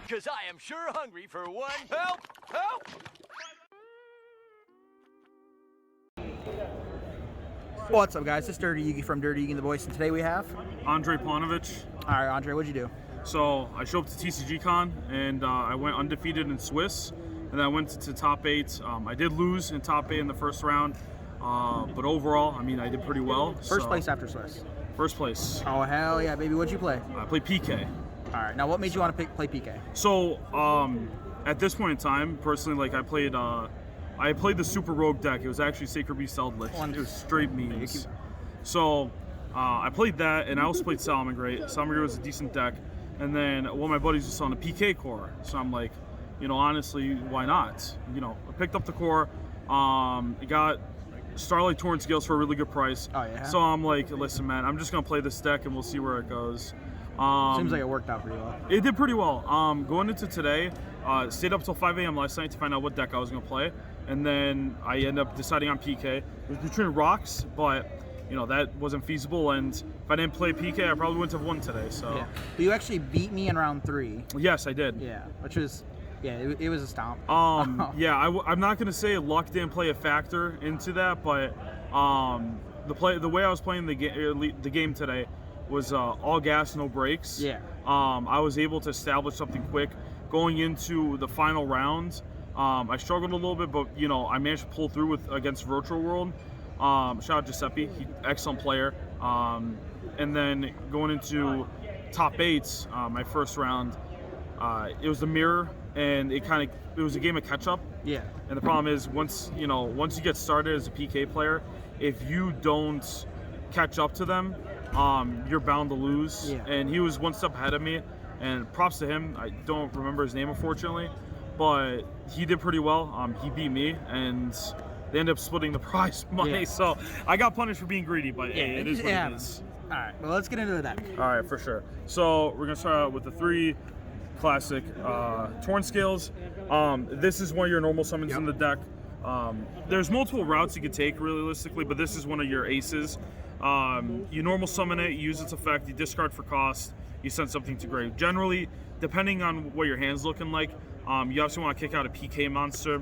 Because I am sure hungry for one. Help! Help! What's up, guys? It's Dirty Yugi from Dirty Yugi and the Voice, and today we have Andre Panovich. All right, Andre, what'd you do? So I showed up to TCG Con, and I went undefeated in Swiss, and then I went to top 8. I did lose in top 8 in the first round, but overall, I mean, I did pretty well. First place after Swiss. First place. Oh, hell yeah, baby. What'd you play? I played PK. All right, now what made you want to play PK? So at this point in time, personally, like I played the Super Rogue deck. It was actually Sacred Beast Eldritch. It was straight memes. So I played that, and I also played Salamangreat. Salamangreat was a decent deck. And then one of my buddies was selling a PK core. So I'm like, you know, honestly, why not? You know, I picked up the core. It got Starlight Torrent Scales for a really good price. Oh, yeah? So I'm like, listen, man, I'm just going to play this deck, and we'll see where it goes. Seems like it worked out pretty well. It did pretty well. Going into today, stayed up till 5 a.m. last night to find out what deck I was going to play. And then I ended up deciding on PK. It was between rocks, but you know that wasn't feasible. And if I didn't play PK, I probably wouldn't have won today. So yeah. But you actually beat me in round 3. Yes, I did. Yeah, which was, yeah, it was a stomp. Yeah, I'm not going to say luck didn't play a factor into that, but the way I was playing the game today was all gas, no brakes. Yeah. I was able to establish something quick. Going into the final round, I struggled a little bit, but you know I managed to pull through against Virtual World. Shout out Giuseppe, excellent player. And then going into top 8, my first round, it was the mirror, and it was a game of catch up. Yeah. And the problem is once you get started as a PK player, if you don't catch up to them, you're bound to lose. Yeah. And he was one step ahead of me, and props to him. I don't remember his name, unfortunately, but he did pretty well. He beat me, and they ended up splitting the prize money. Yeah. So I got punished for being greedy, but hey, it is what it is. All right, well, let's get into that. All right, for sure. So we're gonna start out with the 3 classic Torn Scales. This is one of your normal summons in the deck. There's multiple routes you could take realistically, but this is one of your aces. You normal summon it, you use its effect, you discard for cost, you send something to grave. Generally, depending on what your hand's looking like, you also want to kick out a PK monster.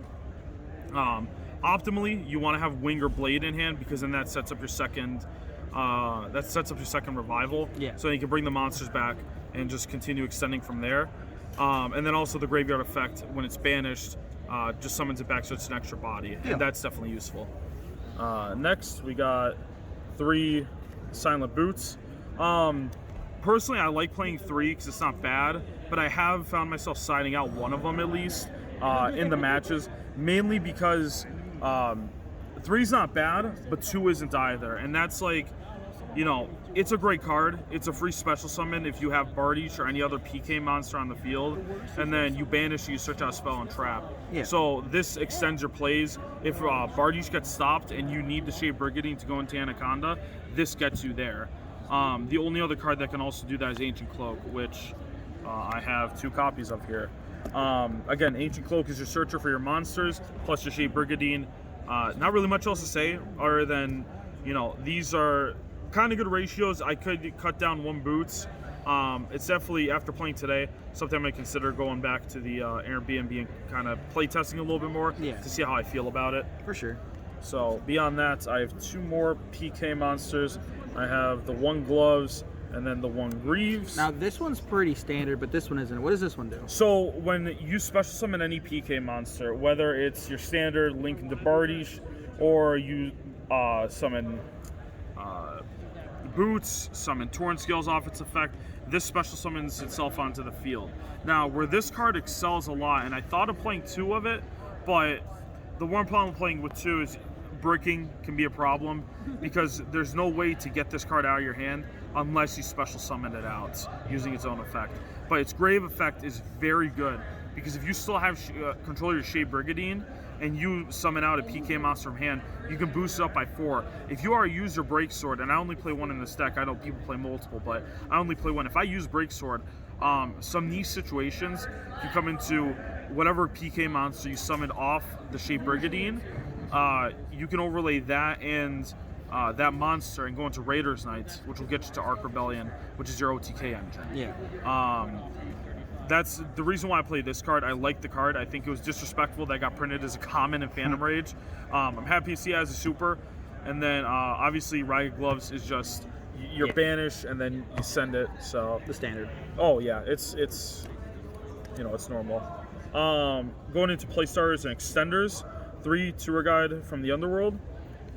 Optimally, you want to have Wing or Blade in hand because then that sets up your second. Revival. Yeah. So you can bring the monsters back and just continue extending from there. And then also the graveyard effect, when it's banished, just summons it back so it's an extra body, and that's definitely useful. Next, we got 3 Silent Boots. Personally, I like playing 3 because it's not bad, but I have found myself siding out one of them at least in the matches, mainly because 3's not bad, but 2 isn't either. And that's like, you know, it's a great card. It's a free special summon if you have Bardiche or any other PK monster on the field, and then you banish, you search out a spell and trap. Yeah. So this extends your plays. If Bardiche gets stopped and you need the Shade Brigandine to go into Anaconda, this gets you there. The only other card that can also do that is Ancient Cloak, which I have 2 copies of here. Again, Ancient Cloak is your searcher for your monsters, plus your Shade Brigandine. Not really much else to say other than, you know, these are kind of good ratios. I could cut down 1 boots. It's definitely, after playing today, something I'm going to consider going back to the Airbnb and kind of play testing a little bit more to see how I feel about it. For sure. So beyond that, I have 2 more PK monsters. I have the 1 Gloves and then the 1 Greaves. Now this one's pretty standard, but this one isn't. What does this one do? So when you special summon any PK monster, whether it's your standard Link into Bardiche or you summon Boots, summon Torn Scales off its effect, this special summons itself onto the field. Now, where this card excels a lot, and I thought of playing 2 of it, but the one problem with playing with 2 is bricking can be a problem because there's no way to get this card out of your hand unless you special summon it out using its own effect. But its grave effect is very good because if you still have control of your Shade Brigandine and you summon out a PK monster from hand, you can boost it up by 4. If you are a user Break Sword, and I only play 1 in this deck, I know people play multiple, but I only play 1. If I use Break Sword, some niche situations, you come into whatever PK monster you summoned off the Shade Brigandine, you can overlay that and that monster and go into Raiders Knight, which will get you to Arc Rebellion, which is your OTK engine. Yeah. that's the reason why I played this card. I like the card. I think it was disrespectful that it got printed as a common in Phantom Rage. I'm happy to see it as a super. And then obviously Ragged Gloves is just you're banished and then you send it. So The standard. oh yeah, it's you know, it's normal. Going into play starters and extenders, 3 Tour Guide from the Underworld.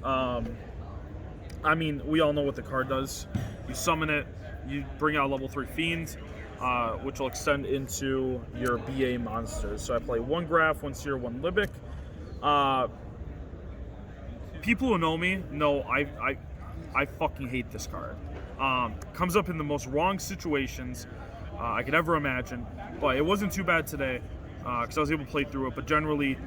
I mean, we all know what the card does. You summon it, you bring out level 3 Fiends, which will extend into your BA monsters. So I play 1 Graph, 1 Seer, 1 Libic. People who know me know I fucking hate this card. Comes up in the most wrong situations I could ever imagine, but it wasn't too bad today because I was able to play through it. But generally,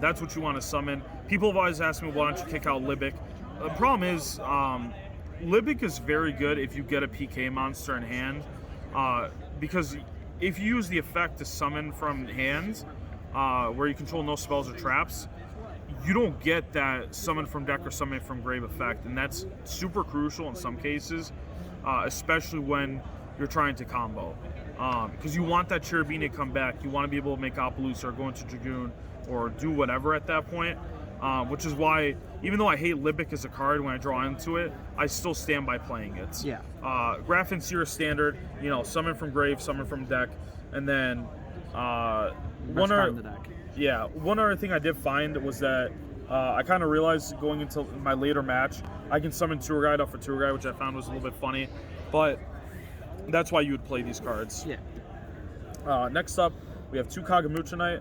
that's what you want to summon. People have always asked me, why don't you kick out Libic? The problem is, Libic is very good if you get a PK monster in hand, because if you use the effect to summon from hand, where you control no spells or traps, you don't get that summon from deck or summon from grave effect, and that's super crucial in some cases, especially when you're trying to combo. Because you want that Cherubini to come back, you want to be able to make Opaloosa or go into Dragoon or do whatever at that point, which is why, even though I hate Libic as a card when I draw into it, I still stand by playing it. Yeah. Graph and Seer standard, you know, summon from grave, summon from deck, and then one other thing I did find was that I kind of realized going into my later match, I can summon Tour Guide off for Tour Guide, which I found was a little bit funny, but that's why you would play these cards. Yeah. Next up, we have 2 Kagamucha Knight.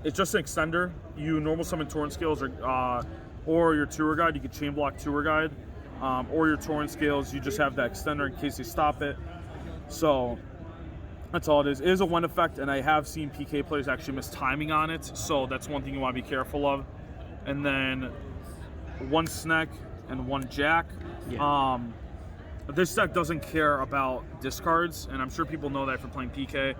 It's just an extender. You normal summon Torrent Scales or your Tour Guide. You can chain block Tour Guide, or your Torrent Scales. You just have that extender in case they stop it. So that's all it is. It is a one effect, and I have seen PK players actually miss timing on it. So that's one thing you want to be careful of. And then 1 Snack and 1 Jack. Yeah. This deck doesn't care about discards, and I'm sure people know that for playing PK.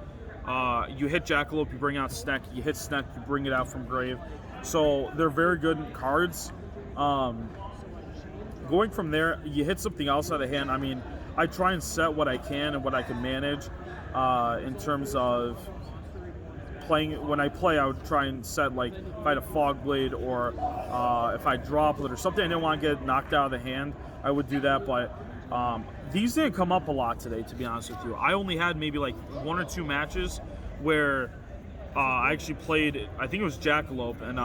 You hit Jackalope, you bring out Snack. You hit Snack, you bring it out from grave. So they're very good cards. Going from there, you hit something else out of hand. I mean, I try and set what I can and what I can manage in terms of playing. When I play, I would try and set, like, if I had a Fog Blade or if I Droplet or something I didn't want to get knocked out of the hand, I would do that. But these didn't come up a lot today, to be honest with you. I only had maybe like 1 or 2 matches where I actually played, I think it was Jackalope, and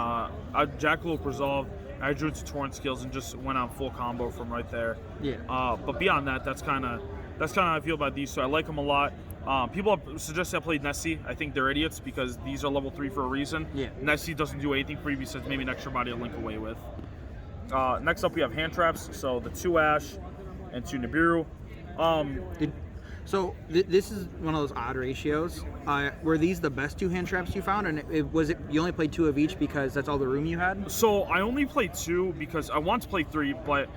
Jackalope resolved. I drew into Torrent Skills and just went on full combo from right there. Yeah. But beyond that, that's kind of how I feel about these. So I like them a lot. People have suggested I played Nessie. I think they're idiots because these are level 3 for a reason. Yeah. Nessie doesn't do anything for you besides maybe an extra body to link away with. Next up, we have hand traps. So the 2 Ash and 2 Nibiru. This is one of those odd ratios. Were these the best 2 hand traps you found, and was it you only played 2 of each because that's all the room you had? So I only played 2 because I want to play 3, but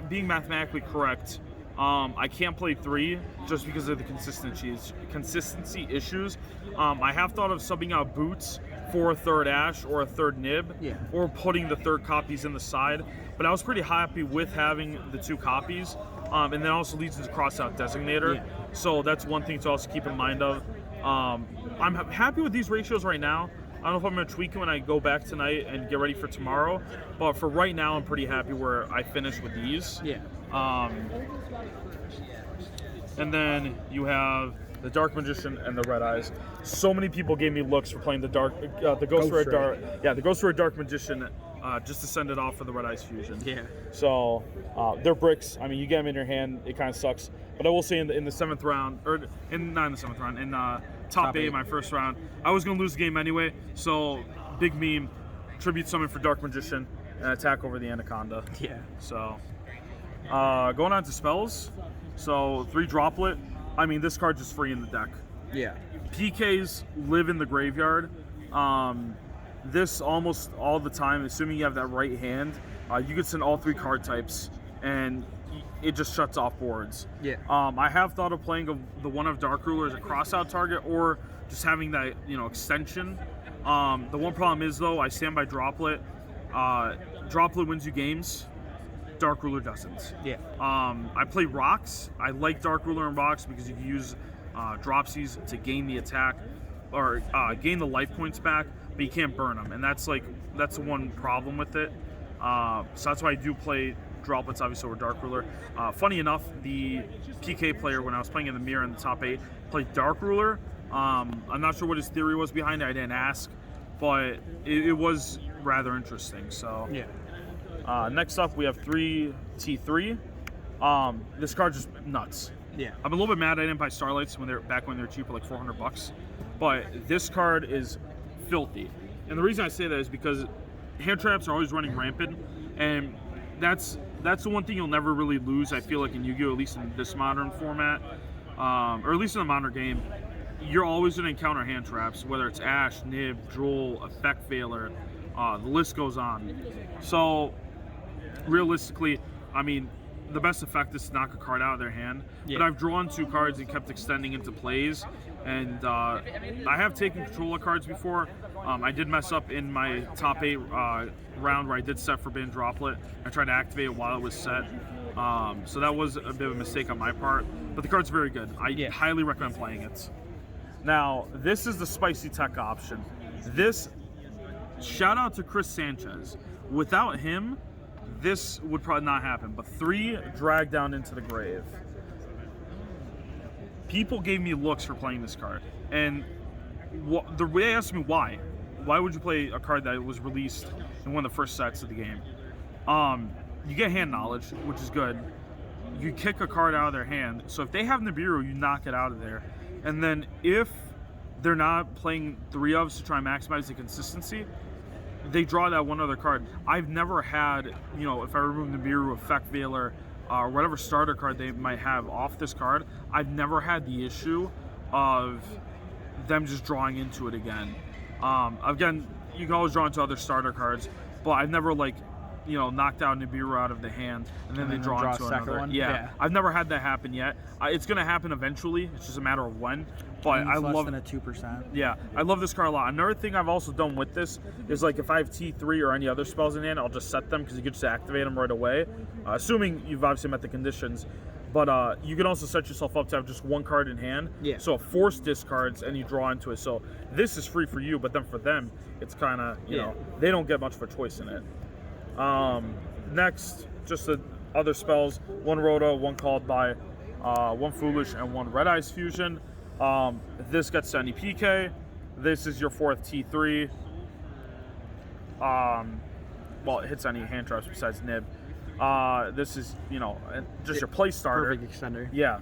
being mathematically correct, I can't play 3 just because of the consistency issues. I have thought of subbing out Boots for a 3rd Ash or a 3rd Nib, or putting the 3rd copies in the side, but I was pretty happy with having the 2 copies. And then also leads to the cross-out designator. So that's one thing to also keep in mind of. I'm happy with these ratios right now. I don't know if I'm going to tweak it when I go back tonight and get ready for tomorrow. But for right now, I'm pretty happy where I finished with these. Yeah. And then you have the Dark Magician and the Red Eyes. So many people gave me looks for playing the Ghost Red Dark Magician, just to send it off for the Red Eyes Fusion. Yeah. So they're bricks. I mean, you get them in your hand, it kind of sucks. But I will say in the 7th round, or not in the 7th round, in top 8, my first round, I was gonna lose the game anyway. So big meme, tribute summon for Dark Magician and attack over the Anaconda. Yeah. So going on to spells. So 3 Droplet. I mean, this card's just free in the deck. Yeah. PKs live in the graveyard. This almost all the time, assuming you have that right hand, you could send all 3 card types, and it just shuts off boards. Yeah. I have thought of playing the one of Dark Ruler as a crossout target, or just having that extension. The one problem is, though, I stand by Droplet. Droplet wins you games. Dark Ruler doesn't. Yeah. I play Rocks. I like Dark Ruler and Rocks because you can use dropsies to gain the attack or gain the life points back, but you can't burn them, and that's one problem with it. So that's why I do play droplets, obviously, over Dark Ruler. Funny enough, the PK player, when I was playing in the mirror in the top 8, played Dark Ruler. I'm not sure what his theory was behind it. I didn't ask, but it was rather interesting. So Yeah. next up, we have 3 T3. This card's just nuts. Yeah. I'm a little bit mad I didn't buy Starlights when they were cheaper, like $400. But this card is filthy, and the reason I say that is because hand traps are always running rampant, and that's the one thing you'll never really lose. I feel like in Yu-Gi-Oh, at least in this modern format, or at least in the modern game, you're always going to encounter hand traps, whether it's Ash, Nib, Droll, Effect Veiler, the list goes on. So realistically, I mean, the best effect is to knock a card out of their hand. Yeah. But I've drawn 2 cards and kept extending into plays, and I have taken control of cards before. I did mess up in my top 8 round where I did set Forbidden Droplet. I tried to activate it while it was set. So that was a bit of a mistake on my part. But the card's very good. I highly recommend playing it. Now, this is the spicy tech option. This, shout out to Chris Sanchez. Without him, this would probably not happen. But 3 Drag Down into the Grave. People gave me looks for playing this card. And they asked me why. Why would you play a card that was released in one of the first sets of the game? You get hand knowledge, which is good. You kick a card out of their hand. So if they have Nibiru, you knock it out of there. And then if they're not playing 3 ofs to try and maximize the consistency, they draw that one other card. I've never had, if I remove Nibiru, Effect Veiler, or whatever starter card they might have off this card, I've never had the issue of them just drawing into it again. Again, you can always draw into other starter cards, but I've never knocked out Nibiru out of the hand and then they draw into another one. Yeah, I've never had that happen yet. It's gonna happen eventually. It's just a matter of when. But I less love than a 2%. Yeah, I love this card a lot. Another thing I've also done with this is if I have T3 or any other spells in hand, I'll just set them because you can just activate them right away, assuming you've obviously met the conditions. But you can also set yourself up to have just 1 card in hand. Yeah. So it force discards and you draw into it. So this is free for you, but then for them, it's kind of, they don't get much of a choice in it. Next, just the other spells: 1 Rhoda, 1 Called By, 1 Foolish, and 1 Red Eyes Fusion. This gets to any PK. This is your 4th T3. Well, it hits any hand traps besides Nib. This is, just your play starter. Perfect extender. Yeah.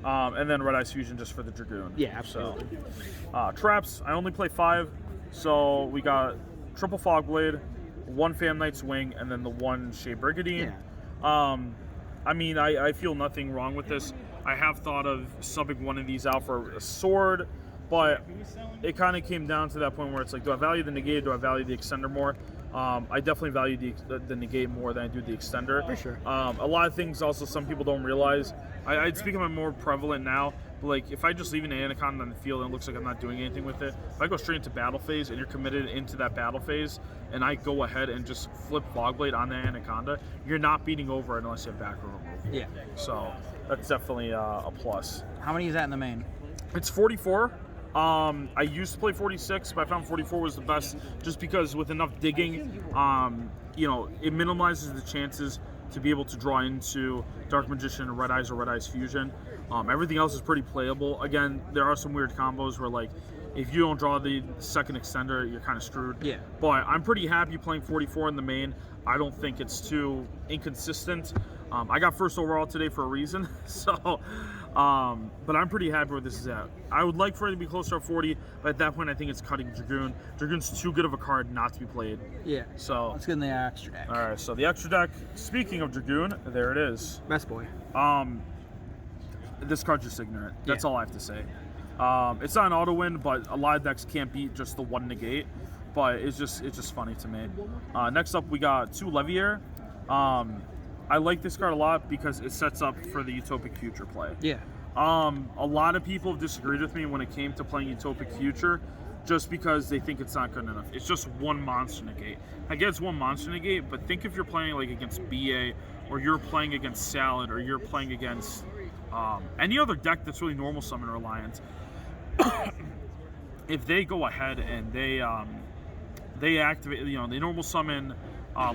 And then Red Eyes Fusion just for the Dragoon. Yeah, absolutely. So, traps, I only play 5. So we got triple Fogblade, 1 Fam Knight's Wing, and then the 1 Shea Brigandine. Yeah. I mean, I feel nothing wrong with this. I have thought of subbing one of these out for a sword, but it kind of came down to that point where it's do I value the negate, do I value the extender more? I definitely value the negate more than I do the extender. For sure. A lot of things also some people don't realize. It's becoming more prevalent now, but if I just leave an Anaconda on the field and it looks like I'm not doing anything with it, if I go straight into battle phase and you're committed into that battle phase and I go ahead and just flip Fogblade on the Anaconda, you're not beating over it unless you have back row removal. Yeah. So that's definitely a plus. How many is that in the main? It's 44. I used to play 46, but I found 44 was the best just because with enough digging, it minimizes the chances to be able to draw into Dark Magician, Red Eyes, or Red Eyes Fusion. Everything else is pretty playable. Again, there are some weird combos where if you don't draw the second extender, you're kind of screwed. Yeah. But I'm pretty happy playing 44 in the main. I don't think it's too inconsistent. I got first overall today for a reason, so. But I'm pretty happy where this is at. I would like for it to be closer to 40, but at that point I think it's cutting Dragoon. Dragoon's too good of a card not to be played. Yeah. So let's get in the extra deck. All right, so the extra deck, speaking of Dragoon, there it is. Best boy. This card's just ignorant. That's all I have to say. It's not an auto win, but a lot of decks can't beat just the 1 negate. But it's just funny to me. Next up we got 2 Leviair. I like this card a lot because it sets up for the Utopic Future play. Yeah. A lot of people have disagreed with me when it came to playing Utopic Future just because they think it's not good enough. It's just 1 monster negate. I get it's 1 monster negate, but think if you're playing against BA or you're playing against Salad or you're playing against any other deck that's really normal summon reliant, if they go ahead and they activate, they normal summon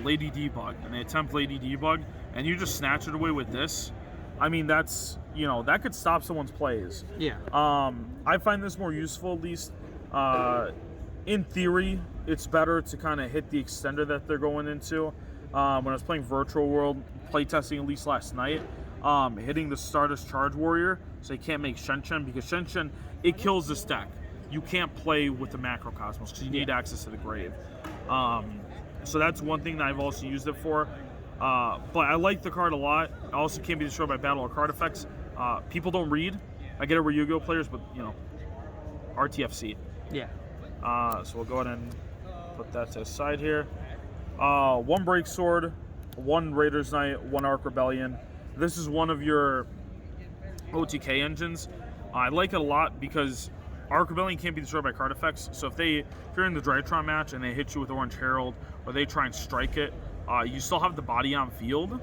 Lady Debug and they attempt Lady Debug, and you just snatch it away with this, I mean, that's, that could stop someone's plays. Yeah. I find this more useful, at least. In theory, it's better to kind of hit the extender that they're going into. When I was playing Virtual World, playtesting at least last night, hitting the Stardust Charge Warrior, so you can't make Shen-Shen, because Shen-Shen, it kills this deck. You can't play with the Macrocosmos, because you need access to the grave. So that's one thing that I've also used it for. But I like the card a lot. It also can't be destroyed by battle or card effects. People don't read. I get it, we're Yu-Gi-Oh players, but, RTFC. Yeah. So we'll go ahead and put that to the side here. 1 Break Sword, 1 Raider's Knight, 1 Arc Rebellion. This is one of your OTK engines. I like it a lot because Arc Rebellion can't be destroyed by card effects. So if you're in the Drytron match and they hit you with Orange Herald, or they try and strike it, you still have the body on field.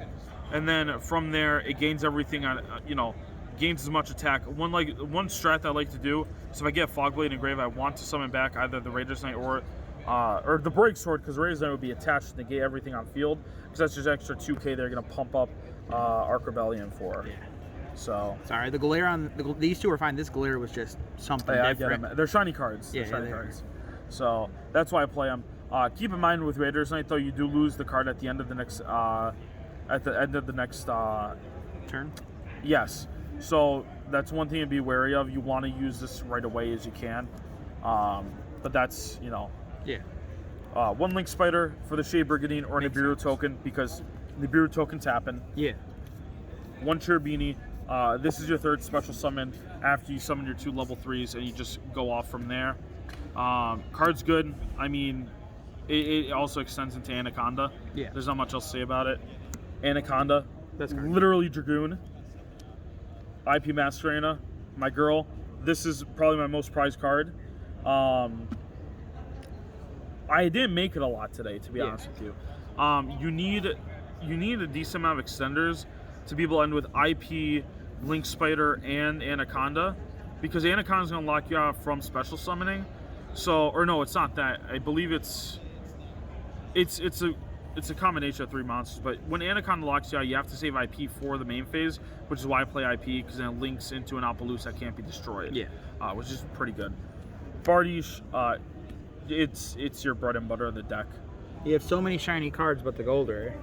And then from there, it gains everything on, gains as much attack. One strat that I like to do, so if I get Fogblade in grave, I want to summon back either the Raider's Knight or the Break Sword, because Raider's Knight would be attached to negate everything on field, because that's just extra 2k they're going to pump up Arc Rebellion for. Yeah. So. Sorry, the Galera these two are fine. This Galera was just something different. I get them. They're shiny cards. Yeah, they're shiny cards. So that's why I play them. Keep in mind with Raider's Knight, though, you do lose the card at the end of the next turn. Yes. So that's one thing to be wary of. You want to use this right away as you can. But that's, Yeah. 1 Link Spider for the Shade Brigandine or Nibiru token, because Nibiru tokens happen. Yeah. 1 Cherubini. This is your 3rd special summon after you summon your 2 level 3s, and you just go off from there. Card's good. I mean, it also extends into Anaconda. Yeah. There's not much else to say about it. Anaconda. That's literally Dragoon. IP Master Arena, my girl. This is probably my most prized card. I didn't make it a lot today, to be honest with you. You need a decent amount of extenders to be able to end with IP, Link Spider, and Anaconda, because Anaconda's gonna lock you out from special summoning. So, or no, it's not that. I believe it's a combination of 3 monsters, but when Anaconda locks you out, you have to save IP for the main phase, which is why I play IP, because then it links into an Appaloosa that can't be destroyed. Yeah. Which is pretty good. Bardiche, it's your bread and butter of the deck. You have so many shiny cards, but the gold rare.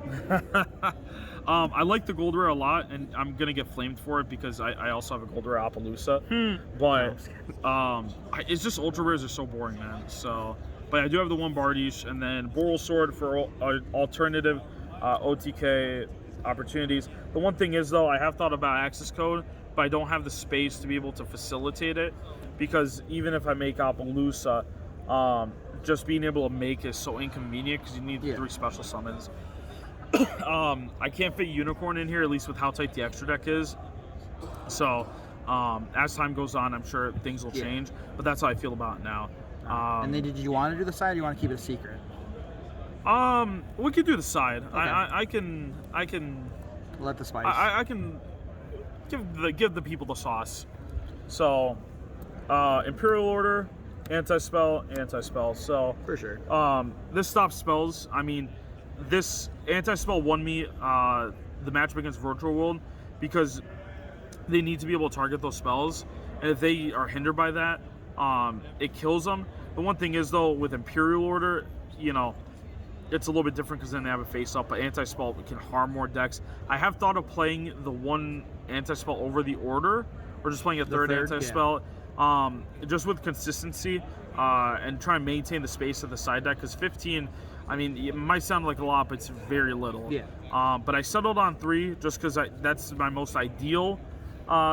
I like the gold rare a lot, and I'm gonna get flamed for it because I also have a gold rare Appaloosa. But it's just ultra rares are so boring, man. So. But I do have the 1 Bardiche, and then Boral Sword for alternative OTK opportunities. The one thing is, though, I have thought about access code, but I don't have the space to be able to facilitate it, because even if I make Appaloosa, just being able to make is so inconvenient because you need 3 special summons. I can't fit Unicorn in here, at least with how tight the extra deck is. So as time goes on, I'm sure things will change, but that's how I feel about it now. And then did you want to do the side, or you want to keep it a secret? We could do the side. Okay. I can let the spice. I can give the people the sauce. So Imperial Order, anti-spell. So for sure. This stops spells. I mean, this anti-spell won me the matchup against Virtual World, because they need to be able to target those spells, and if they are hindered by that, it kills them. The one thing is, though, with Imperial Order, it's a little bit different because then they have a face-up, but anti-spell can harm more decks. I have thought of playing the 1 anti-spell over the Order, or just playing a third anti-spell, just with consistency, and try and maintain the space of the side deck, because 15, I mean, it might sound like a lot, but it's very little. Yeah. But I settled on 3 just because that's my most ideal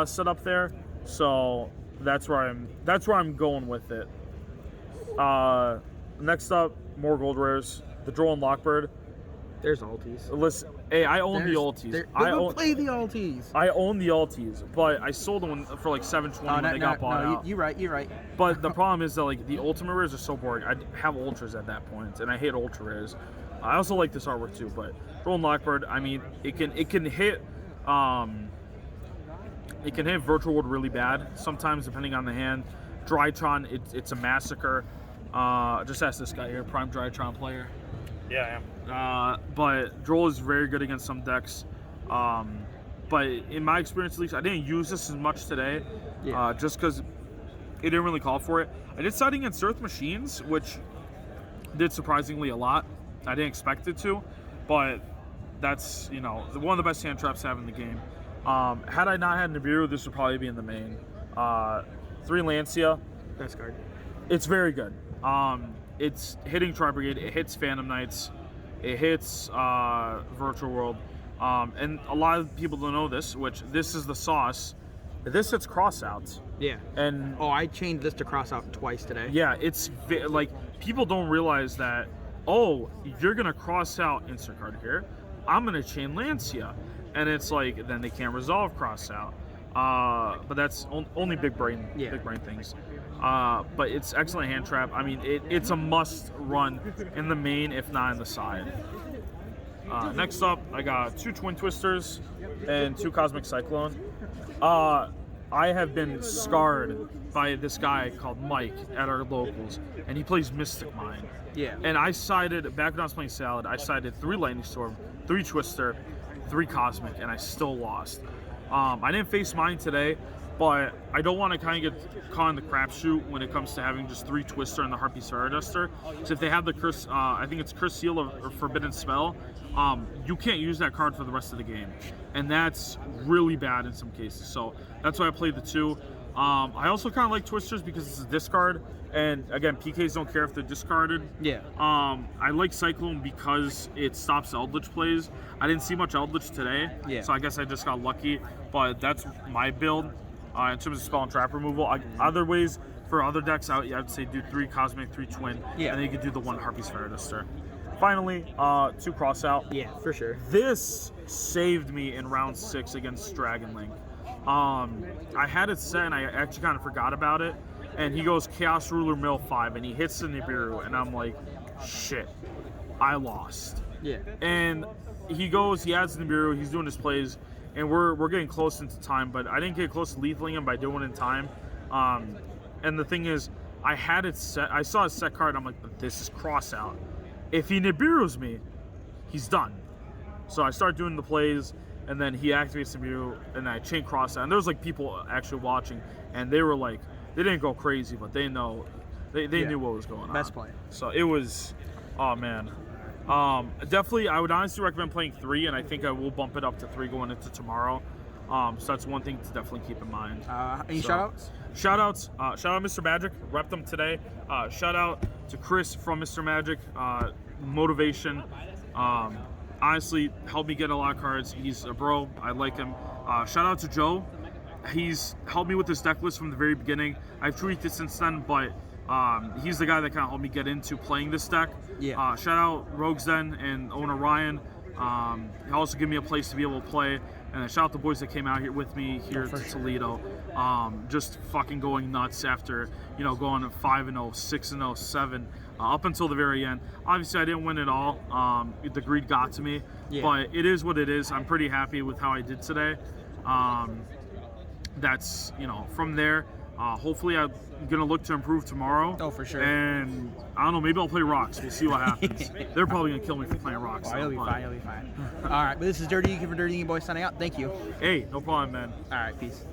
setup there. So that's where I'm going with it. Next up, more gold rares. The Droll and Lockbird. There's alties. Listen, hey, I own the alties. Play the alties. I own the alties, but I sold them for like $7.20 when they got bought out. You're right. But the problem is that, like, the ultimate rares are so boring. I have ultras at that point, and I hate ultra rares. I also like this artwork too, but Droll and Lockbird, I mean, it can hit It can hit Virtual World really bad, sometimes depending on the hand. Drytron, it's a massacre. Just ask this guy here, Prime Drytron player. Yeah, I am. But Droll is very good against some decks. But in my experience, at least, I didn't use this as much today, just because it didn't really call for it. I did side against Earth Machines, which did surprisingly a lot. I didn't expect it to, but that's, you know, one of the best hand traps to have in the game. Had I not had Nibiru, this would probably be in the main. 3 Lancia. Best card. It's very good. It's hitting Tri-Brigade, it hits Phantom Knights, it hits Virtual World. And a lot of people don't know this, which this is the sauce. This hits crossouts. Yeah. And I changed this to cross out twice today. yeah, it's like people don't realize that. Oh, you're gonna cross out insert card here. I'm gonna chain Lancia, and it's like then they can't resolve cross out. But that's only big brain things. But it's excellent hand trap. I mean, it's a must run in the main, if not in the side. Next up, I got 2 Twin Twisters and 2 Cosmic Cyclone. I have been scarred by this guy called Mike at our locals, and he plays Mystic Mind. Yeah. And I sided, back when I was playing Salad, I sided 3 Lightning Storm, 3 Twister, 3 Cosmic, and I still lost. I didn't face mine today, but I don't want to kind of get caught in the crapshoot when it comes to having just 3 Twister and the Harpy Sphere Duster. So if they have the Curse, I think it's Curse Seal or Forbidden Spell, you can't use that card for the rest of the game. And that's really bad in some cases. So that's why I played the 2. I also kind of like Twisters because it's a discard. And again, PKs don't care if they're discarded. Yeah. I like Cyclone because it stops Eldritch plays. I didn't see much Eldritch today. Yeah. So I guess I just got lucky. But that's my build in terms of spell and trap removal. Other ways for other decks, I'd say do 3 Cosmic, 3 Twin. Yeah. And then you could do the 1 Harpy Sphere Duster. Finally, 2 Crossout. Yeah, for sure. This saved me in round 6 against Dragon Link. I had it set and I actually kind of forgot about it. And he goes Chaos Ruler Mill 5 and he hits the Nibiru and I'm like, shit, I lost. Yeah. And he goes, he adds the Nibiru, he's doing his plays, and we're getting close into time, but I didn't get close to lethaling him by doing it in time. And the thing is, I had it set, I saw his set card, I'm like, this is cross out. If he Nibiru's me, he's done. So I start doing the plays, and then he activates Nibiru, and I chain cross out. And there was like people actually watching, and they were like, they didn't go crazy, but they know, they knew what was going on. Best play. So it was, oh man. Definitely, I would honestly recommend playing 3, and I think I will bump it up to 3 going into tomorrow. So that's one thing to definitely keep in mind. Any shout-outs? Shout-outs. Shout out Mr. Magic. Repped them today. Shout out to Chris from Mr. Magic. Motivation. Honestly, helped me get a lot of cards. He's a bro. I like him. Shout out to Joe. He's helped me with this deck list from the very beginning. I've tweaked it since then, but he's the guy that kind of helped me get into playing this deck. Yeah. Shout out Rogues Den and owner Ryan. He also gave me a place to be able to play. And shout out the boys that came out here with me here to Toledo. Just fucking going nuts after, you know, going 5-0, 6-0, 7, up until the very end. Obviously, I didn't win it all. The greed got to me. Yeah. But it is what it is. I'm pretty happy with how I did today. That's, you know, from there, hopefully I'm going to look to improve tomorrow. Oh, for sure. And I don't know, maybe I'll play Rocks. We'll see what happens. They're probably going to kill me for playing Rocks. Oh, you'll be fine, you'll be fine. All right, but this is Dirty Yugi from Dirty Yugi Boy signing out. Thank you. Hey, no problem, man. All right, peace.